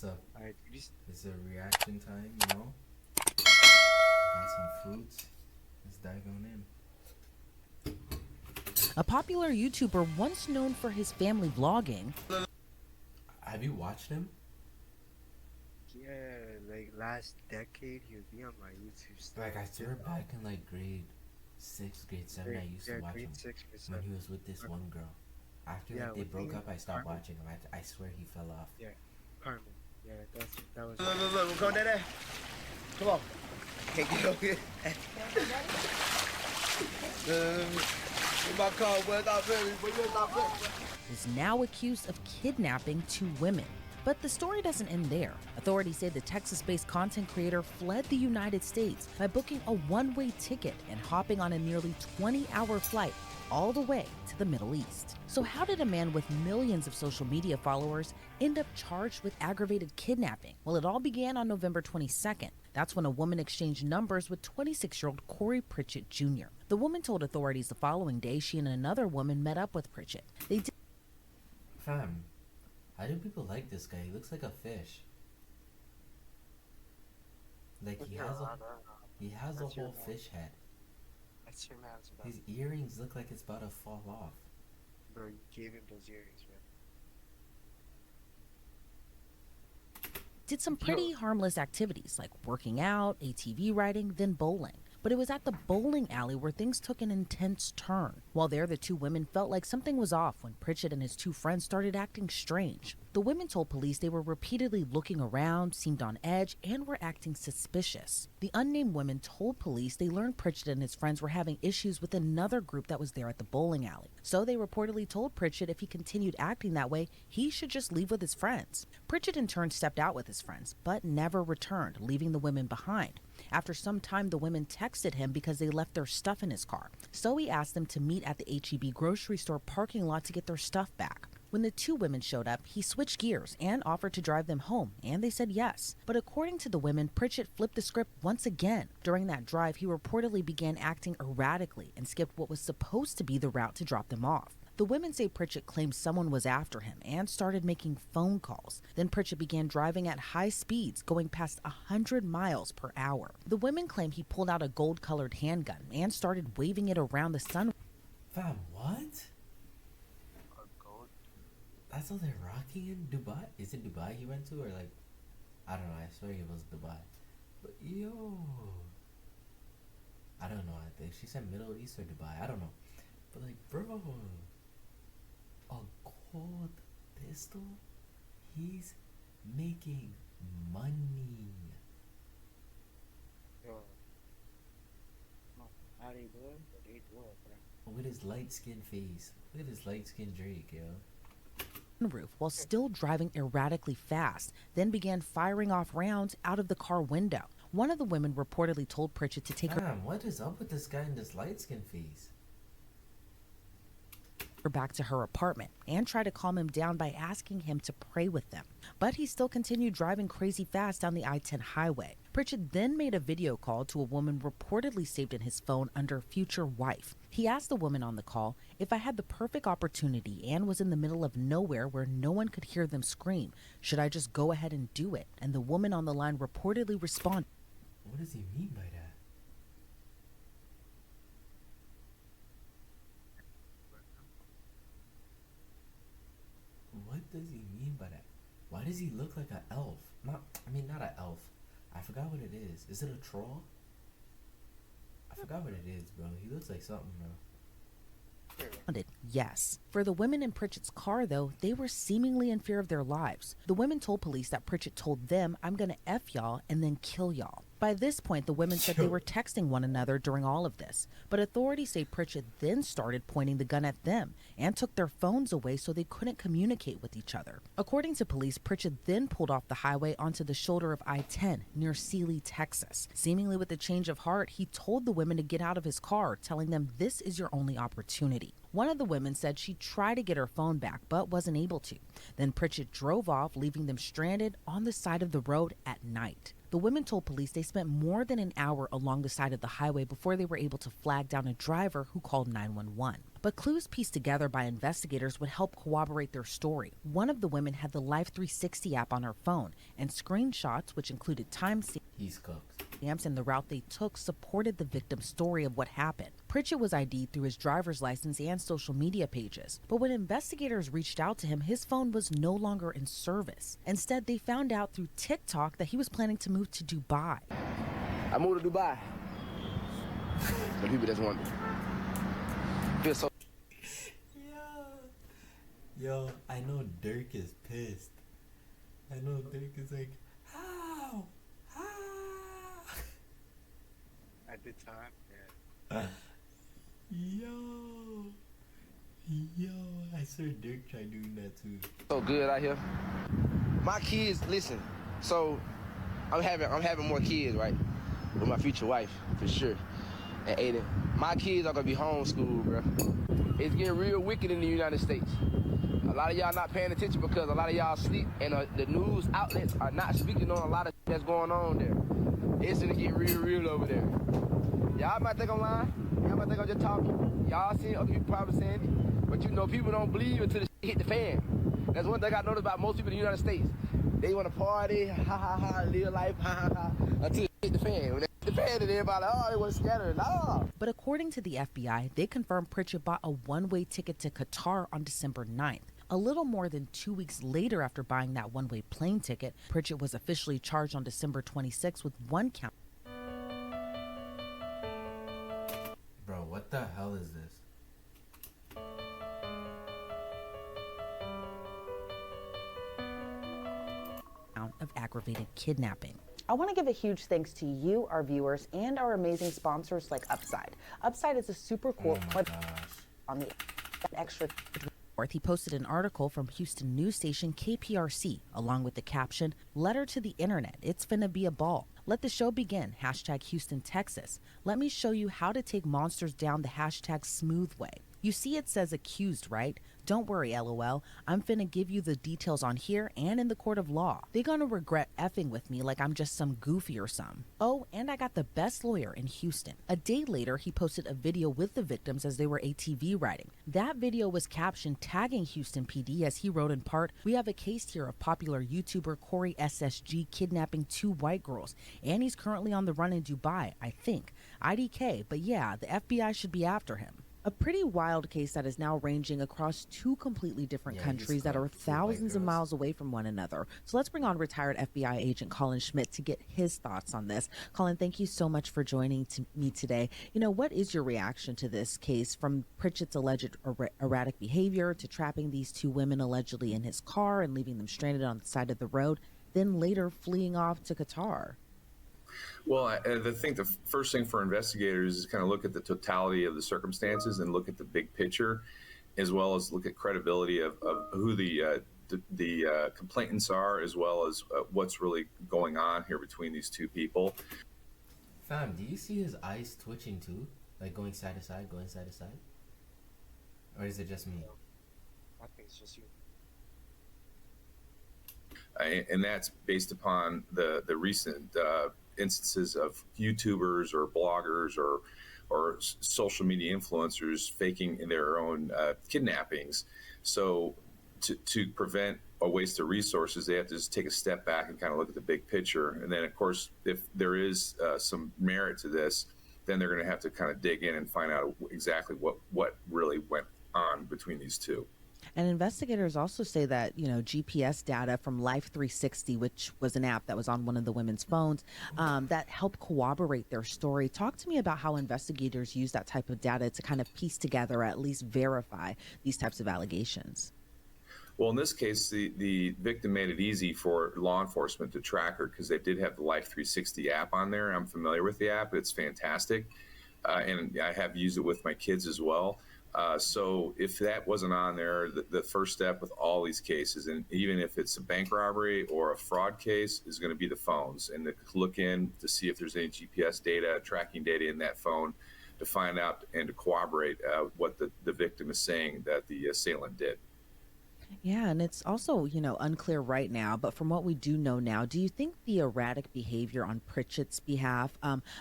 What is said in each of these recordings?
up? Alright, It's a reaction time, you know? Got some fruits. Let's dive on in. A popular YouTuber once known for his family vlogging Have you watched him? yeah, like last decade, he would be on my YouTube stuff. Like, I swear back in like grade 6, grade 7, I used to watch him grade six or when he seven. was with this one girl. After Yeah, like they with broke me, up, I stopped Carmen. watching him. I swear he fell off. Yeah, Carmen. Yeah, that was. Look, go there. Come on. Hey, get over here. My car was not very, but you're not very. is now accused of kidnapping two women. But the story doesn't end there. Authorities say the Texas-based content creator fled the United States by booking a one-way ticket and hopping on a nearly 20-hour flight all the way to the Middle East. So how did a man with millions of social media followers end up charged with aggravated kidnapping? Well, it all began on November 22nd. That's when a woman exchanged numbers with 26-year-old Corey Pritchett Jr. The woman told authorities the following day she and another woman met up with Pritchett. They did Fam, how do people like this guy? He looks like a fish. Like he has a That's your whole man. fish head. That's your man's man. His earrings look like it's about to fall off. Bro, you gave him those earrings, man. some pretty harmless activities like working out, ATV riding, then bowling. But it was at the bowling alley where things took an intense turn. While there, the two women felt like something was off when Pritchett and his two friends started acting strange. The women told police they were repeatedly looking around, seemed on edge, and were acting suspicious. The unnamed women told police they learned Pritchett and his friends were having issues with another group that was there at the bowling alley. So they reportedly told Pritchett if he continued acting that way, he should just leave with his friends. Pritchett in turn stepped out with his friends, but never returned, leaving the women behind. After some time, the women texted him because they left their stuff in his car. So he asked them to meet at the HEB grocery store parking lot to get their stuff back. When the two women showed up, he switched gears and offered to drive them home, and they said yes. But according to the women, Pritchett flipped the script once again. During that drive, he reportedly began acting erratically and skipped what was supposed to be the route to drop them off. The women say Pritchett claimed someone was after him and started making phone calls. Then Pritchett began driving at high speeds, going past 100 miles per hour. The women claim he pulled out a gold-colored handgun and started waving it around the sun. Fam, what? Or gold. That's all they're rocking in Dubai? Is it Dubai he went to, or like, I don't know, I swear it was Dubai. But yo, I don't know, I think she said Middle East or Dubai, I don't know. But like, bro, a gold pistol? He's making money. Yo. No, how they doing? But they do it, bro. With his light skinned face. Look at his light skinned Drake, yo. Roof while still driving erratically fast, then began firing off rounds out of the car window. One of the women reportedly told Pritchett to take her Fam, what is up with this guy and this light skinned face? back to her apartment and tried to calm him down by asking him to pray with them. But he still continued driving crazy fast down the I-10 highway. Pritchett then made a video call to a woman reportedly saved in his phone under future wife. He asked the woman on the call, if I had the perfect opportunity and was in the middle of nowhere where no one could hear them scream, should I just go ahead and do it? And the woman on the line reportedly responded, What does he mean by that? What does he mean by that? Why does he look like an elf? Not an elf. I forgot what it is. Is it a troll? I forgot what it is, bro. He looks like something, bro. yes. For the women in Pritchett's car, though, they were seemingly in fear of their lives. The women told police that Pritchett told them, I'm gonna F y'all and then kill y'all. By this point, the women said they were texting one another during all of this. But authorities say Pritchett then started pointing the gun at them and took their phones away so they couldn't communicate with each other. According to police, Pritchett then pulled off the highway onto the shoulder of I-10 near Sealy, Texas. Seemingly with a change of heart, he told the women to get out of his car, telling them this is your only opportunity. One of the women said she tried to get her phone back but wasn't able to. Then Pritchett drove off, leaving them stranded on the side of the road at night. The women told police they spent more than an hour along the side of the highway before they were able to flag down a driver who called 911. But clues pieced together by investigators would help corroborate their story. One of the women had the Life 360 app on her phone, and screenshots, which included timestamps He's cooked. and the route they took, supported the victim's story of what happened. Pritchett was ID'd through his driver's license and social media pages. But when investigators reached out to him, his phone was no longer in service. Instead, they found out through TikTok that he was planning to move to Dubai. I moved to Dubai. The people just want feel so. Yo, I know Dirk is pissed. I know Dirk is like, how? At the time, yeah. Yo, I saw Dirk try doing that too. So good out here. My kids, listen. So I'm having more kids, right? With my future wife, for sure. And Aiden, my kids are gonna be homeschooled, bro. It's getting real wicked in the United States. A lot of y'all not paying attention because a lot of y'all sleep, and the news outlets are not speaking on a lot of that's going on there. It's gonna get real over there. Y'all might think I'm lying. Y'all might think I'm just talking. Y'all seen other people probably saying it, but you know people don't believe until the shit hit the fan. That's one thing I noticed about most people in the United States. They want to party, live life, until it hit the fan. When it hit the fan, and everybody like, oh, they want to scatter. No. But according to the FBI, they confirmed Pritchett bought a one-way ticket to Qatar on December 9th. A little more than 2 weeks later after buying that one-way plane ticket, Pritchett was officially charged on December 26th with one count. Bro, what the hell is this? Of aggravated kidnapping. I want to give a huge thanks to you, our viewers, and our amazing sponsors like Upside. Upside is a super cool on the extra. He posted an article from Houston news station KPRC along with the caption, "Letter to the internet, it's finna be a ball. Let the show begin, hashtag Houston, Texas. Let me show you how to take monsters down the hashtag smooth way. You see it says accused, right? Don't worry, LOL. I'm finna give you the details on here and in the court of law. They're gonna regret effing with me like I'm just some goofy or some. Oh, and I got the best lawyer in Houston." A day later, he posted a video with the victims as they were ATV riding. That video was captioned tagging Houston PD as he wrote in part, "We have a case here of popular YouTuber Corey SSG kidnapping 2 white girls, and he's currently on the run in Dubai, I think. IDK, but yeah, the FBI should be after him." A pretty wild case that is now ranging across 2 completely different countries that are thousands of miles away from one another. So let's bring on retired FBI agent Colin Schmidt to get his thoughts on this. Colin, thank you so much for joining me today. You know, what is your reaction to this case, from Pritchett's alleged erratic behavior to trapping these 2 women allegedly in his car and leaving them stranded on the side of the road, then later fleeing off to Qatar? Well, I think the first thing for investigators is kind of look at the totality of the circumstances and look at the big picture, as well as look at credibility of who the complainants are, as well as what's really going on here between these 2 people. Fam, do you see his eyes twitching too? Like going side to side, going side to side? Or is it just me? I think it's just you. And that's based upon the recent instances of YouTubers or bloggers or social media influencers faking their own kidnappings. So to prevent a waste of resources, they have to just take a step back and kind of look at the big picture. And then, of course, if there is some merit to this, then they're going to have to kind of dig in and find out exactly what really went on between these 2. And investigators also say that, you know, GPS data from Life 360, which was an app that was on one of the women's phones, that helped corroborate their story. Talk to me about how investigators use that type of data to kind of piece together, or at least verify these types of allegations. Well, in this case, the victim made it easy for law enforcement to track her because they did have the Life 360 app on there. I'm familiar with the app. It's fantastic. And I have used it with my kids as well. So if that wasn't on there, the first step with all these cases, and even if it's a bank robbery or a fraud case, is going to be the phones, and to look in to see if there's any GPS data, tracking data in that phone to find out and to corroborate what the victim is saying that the assailant did. Yeah, and it's also, unclear right now, but from what we do know now, do you think the erratic behavior on Pritchett's behalf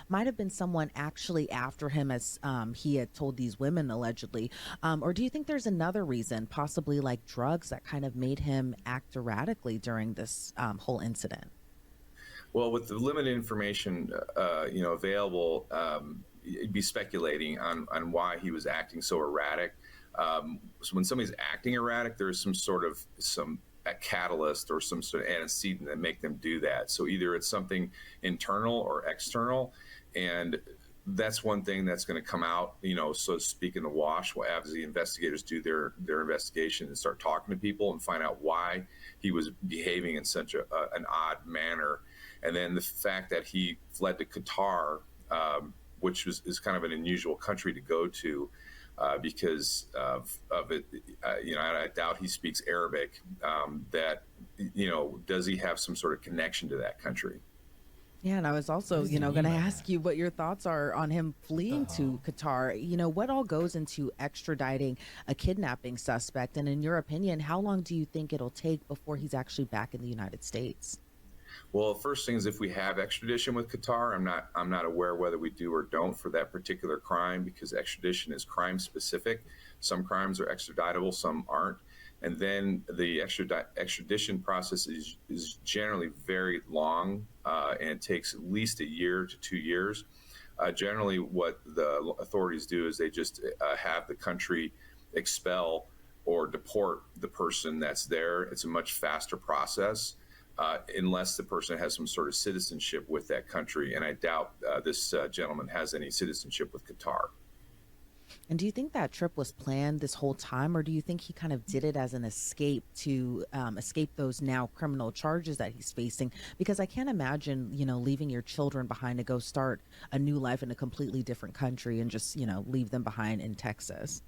might have been someone actually after him, as he had told these women allegedly? Or do you think there's another reason, possibly like drugs, that kind of made him act erratically during this whole incident? Well, with the limited information, available, you'd be speculating on why he was acting so erratic. So when somebody's acting erratic, there's some a catalyst or some sort of antecedent that make them do that. So either it's something internal or external, and that's one thing that's going to come out, so to speak, in the wash as the investigators do their investigation and start talking to people and find out why he was behaving in such an odd manner. And then the fact that he fled to Qatar, which is kind of an unusual country to go to, because of it. I doubt he speaks Arabic. Does he have some sort of connection to that country? Yeah, and I was What also, does he going to mean by ask that? you what your thoughts are on him The fleeing to hell? Qatar. What all goes into extraditing a kidnapping suspect? And in your opinion, how long do you think it'll take before he's actually back in the United States? Well, first thing is if we have extradition with Qatar, I'm not aware whether we do or don't for that particular crime because extradition is crime specific. Some crimes are extraditable, some aren't. And then the extradition process is generally very long and it takes at least a year to 2 years. Generally, what the authorities do is they just have the country expel or deport the person that's there. It's a much faster process. Unless the person has some sort of citizenship with that country. And I doubt this gentleman has any citizenship with Qatar. And do you think that trip was planned this whole time, or do you think he kind of did it as an escape to escape those now criminal charges that he's facing? Because I can't imagine, leaving your children behind to go start a new life in a completely different country and just, leave them behind in Texas.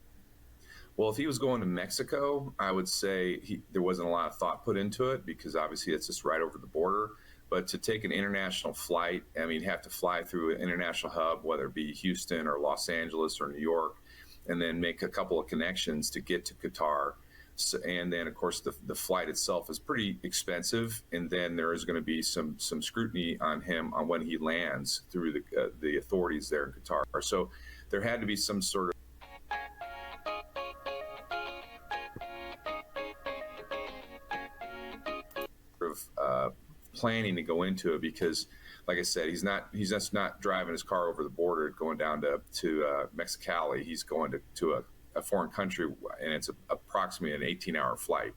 Well, if he was going to Mexico, I would say there wasn't a lot of thought put into it because obviously it's just right over the border. But to take an international flight, I mean, you have to fly through an international hub, whether it be Houston or Los Angeles or New York, and then make a couple of connections to get to Qatar. So, and then, of course, the flight itself is pretty expensive, and then there is going to be some scrutiny on him on when he lands through the authorities there in Qatar. So there had to be some sort of planning to go into it because, like I said, he's just not driving his car over the border going down to Mexicali. He's going to a foreign country, and it's approximately an 18-hour flight.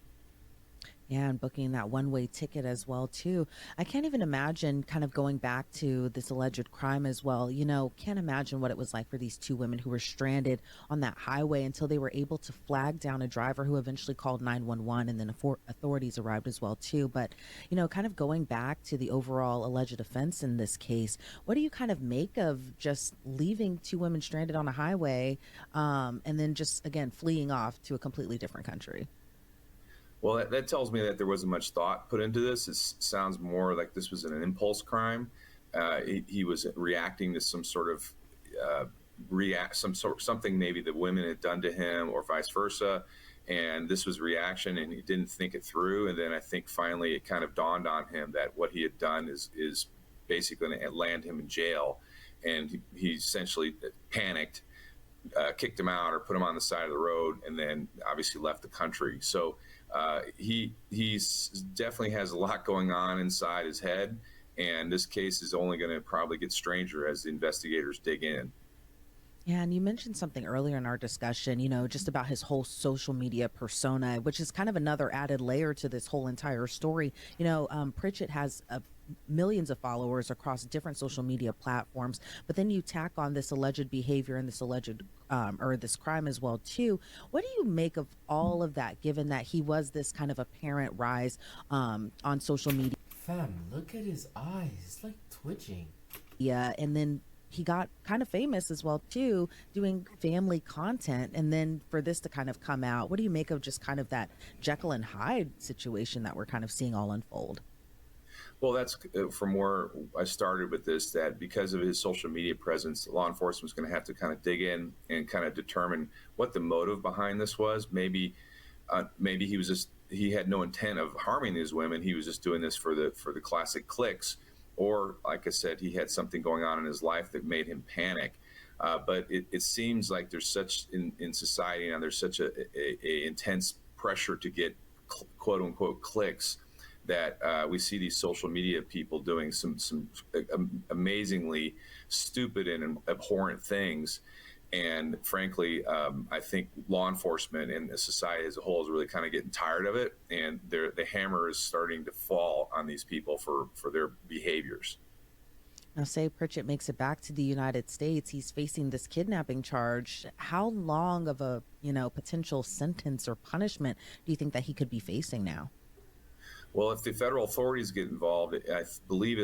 Yeah, and booking that one-way ticket as well too. I can't even imagine kind of going back to this alleged crime as well. Can't imagine what it was like for these two women who were stranded on that highway until they were able to flag down a driver who eventually called 911 and then authorities arrived as well too. But, kind of going back to the overall alleged offense in this case, what do you kind of make of just leaving two women stranded on a highway and then just again fleeing off to a completely different country? Well, that tells me that there wasn't much thought put into this. It sounds more like this was an impulse crime. He was reacting to some sort of something maybe the women had done to him, or vice versa, and this was reaction, and he didn't think it through. And then I think finally it kind of dawned on him that what he had done is basically going to land him in jail, and he essentially panicked, kicked him out or put him on the side of the road, and then obviously left the country. So he's definitely has a lot going on inside his head, and this case is only going to probably get stranger as the investigators dig in. Yeah, and you mentioned something earlier in our discussion, just about his whole social media persona, which is kind of another added layer to this whole entire story. Pritchett has millions of followers across different social media platforms, but then you tack on this alleged behavior and this alleged or this crime as well too. What do you make of all of that, given that he was this kind of apparent rise on social media? Fam, look at his eyes. It's like twitching. Yeah, and then he got kind of famous as well too, doing family content, and then for this to kind of come out, what do you make of just kind of that Jekyll and Hyde situation that we're kind of seeing all unfold? Well, that's from where I started with this, that because of his social media presence, law enforcement was going to have to kind of dig in and kind of determine what the motive behind this was. Maybe maybe he had no intent of harming these women. He was just doing this for the classic clicks, or like I said, he had something going on in his life that made him panic. But it seems like there's such in society, and there's such a intense pressure to get quote unquote clicks, that we see these social media people doing some amazingly stupid and abhorrent things. And frankly, I think law enforcement and the society as a whole is really kind of getting tired of it, and the hammer is starting to fall on these people for their behaviors. Now, say Pritchett makes it back to the United States, he's facing this kidnapping charge. How long of a potential sentence or punishment do you think that he could be facing now? Well, if the federal authorities get involved, I believe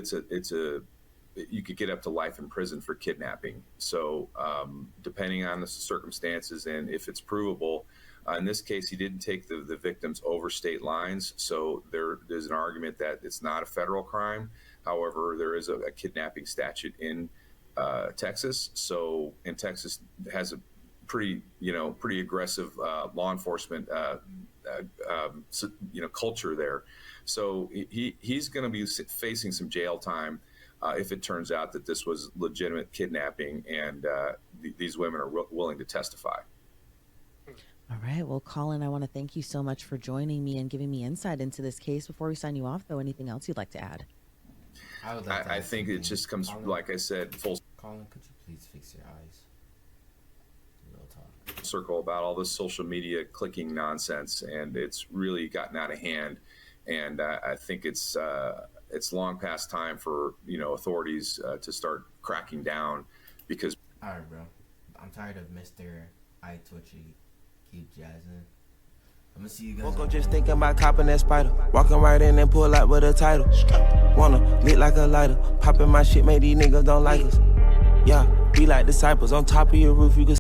you could get up to life in prison for kidnapping. So depending on the circumstances and if it's provable, in this case, he didn't take the victims over state lines. So there's an argument that it's not a federal crime. However, there is a kidnapping statute in Texas. So, and Texas has a pretty aggressive law enforcement culture there. So he's going to be facing some jail time if it turns out that this was legitimate kidnapping, and these women are willing to testify. All right. Well, Colin, I want to thank you so much for joining me and giving me insight into this case. Before we sign you off, though, anything else you'd like to add? I think it just comes, Colin, like I said, full. Colin, could you please fix your eyes? Real talk. Circle about all this social media clicking nonsense, and it's really gotten out of hand. And I think it's long past time for authorities to start cracking down, because. All right, bro. I'm tired of Mr. Eye Twitchy. Keep jazzing. I'm gonna see you guys. Woke up just thinking about copping that spider. Walking right in and pull out with a title. Wanna lit like a lighter. Popping my shit, make these niggas don't like us. Yeah, be like disciples on top of your roof. You can